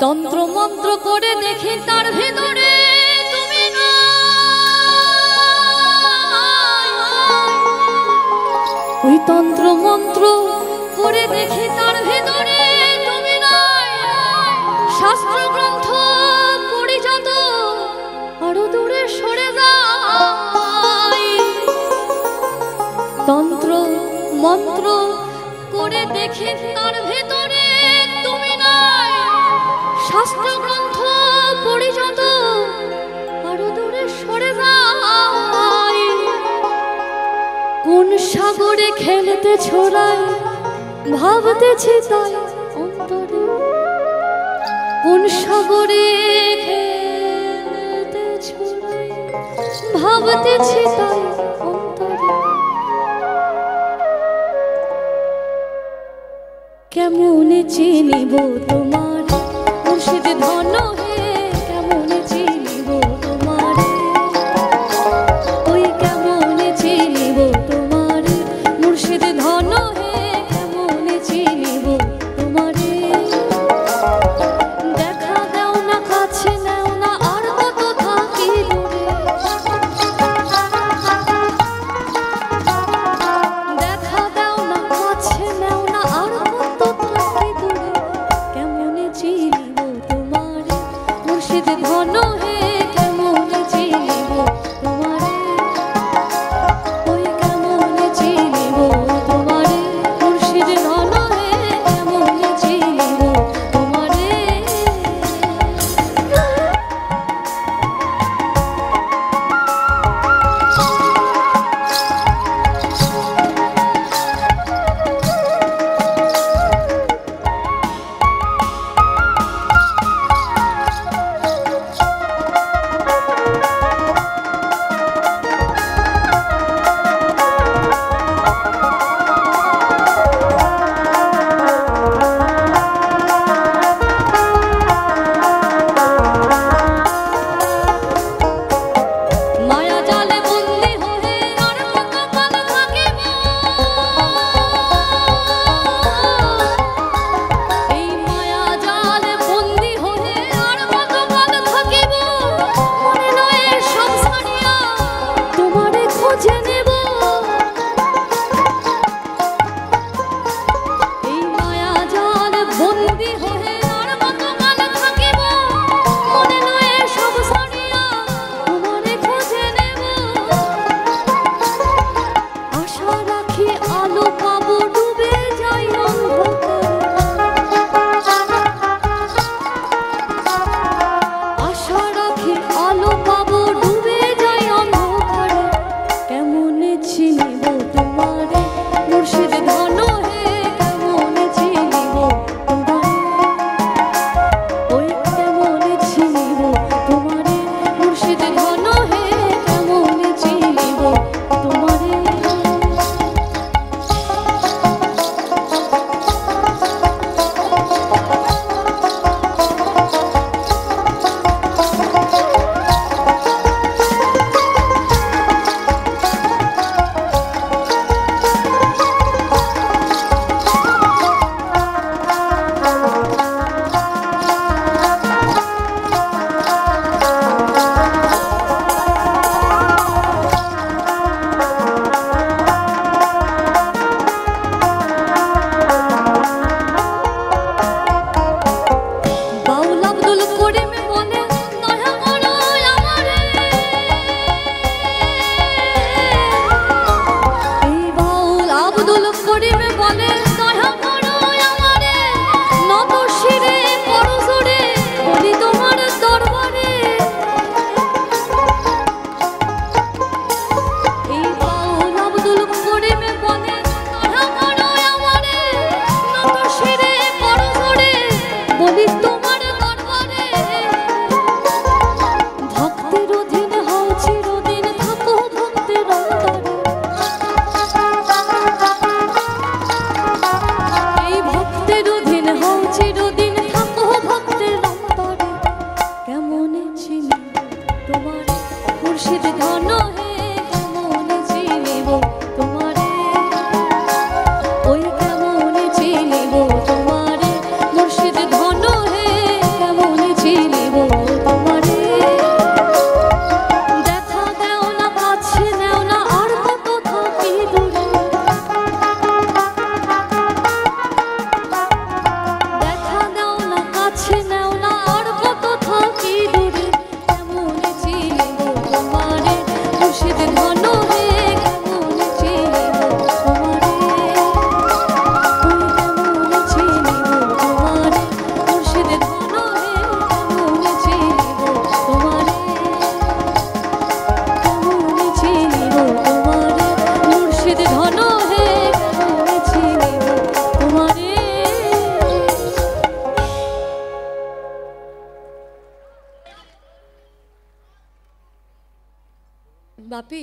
তন্ত্র মন্ত্র করে দেখি তার ভিতরে তুমি না, ওই তন্ত্র মন্ত্র করে দেখি তার ভিতরে তুমি নাই। শাস্ত্র গ্রন্থ পড়ি যত আরো দূরে সরে যায়। তন্ত্র মন্ত্র করে দেখি তার ভিতরে তুমি নাই। শাস্ত্র গ্রন্থ পড়ি যত আরো দূরে সরে যায়। কোন সাগরে খেলতে ছোড়াই ভাবতেছি তাই অন্তরে। কোন সাগরে খেলতে ছোড়াই ভাবতেছি তাই অন্তরে। কেমন চিনিব তোমার মুর্শিদ ধন হে, কেমন চিনিব তোমার, ওই কেমন চিনিব তোমার মুর্শিদ ধন হে, কেমন চিনিব তোমারে। দেখা দাও না কাছে নাও না আর কত থাকি দূরে। দেখা দাও না কাছে নাও না আর কত থাকি দূরে। কেমন চিনিব তোমারে মুর্শিদ ধন হে, কেমন চিনিব তোমারে, ওই কেমন চিনিব তোমারে মুর্শিদ ধন হে, কেমন চিনিব তোমারে। মায়া জালে বন্দি হয়ে আর কতকাল থাকিব। এই মায়া জালে বন্দি হয়ে আর কতকাল থাকিব। মনে নয় সব ছাড়িয়া তোমারে খোঁজে নেব। এই মায়া জালে বন্দি হয়ে আর কতকাল থাকিব। মনে নয় সব ছাড়িয়া তোমারে খোঁজে নেব। আশা রাখি আলো পাবো ডুবে যাই আশা রাখি আলো পাবো ডুবে যাই অন্ধকারে। কেমন চিনিব তোমারে মুর্শিদ ধন হে, কেমন চিনিব তোমারে, ওই কেমন চিনিব তোমারে মুর্শিদ ধন হে, কেমন চিনিব তোমারে। বাউল আব্দুল করিম বলে দয়া করো আমারে। এই বাউল আব্দুল করিম বলে দয়া করো আমারে। নত শিরে করো জোরে বলি তোমার দরবারে। এই বাউল আব্দুল করিম বলে দয়া করো আমারে। নত শিরে করো জোরে বলি তোমার দরবারে। ভক্তের অধীন হও চিরদিন থাকো ভক্তের অন্তরে। এই ভক্তের অধীন হও চিরদিন থাকো ভক্তের অন্তরে। কেমন চিনিব তোমারে মুর্শিদ ধন হে, কেমন চিনিব তোমারে, ওই কেমন চিনিব তোমারে মুর্শিদ বাপি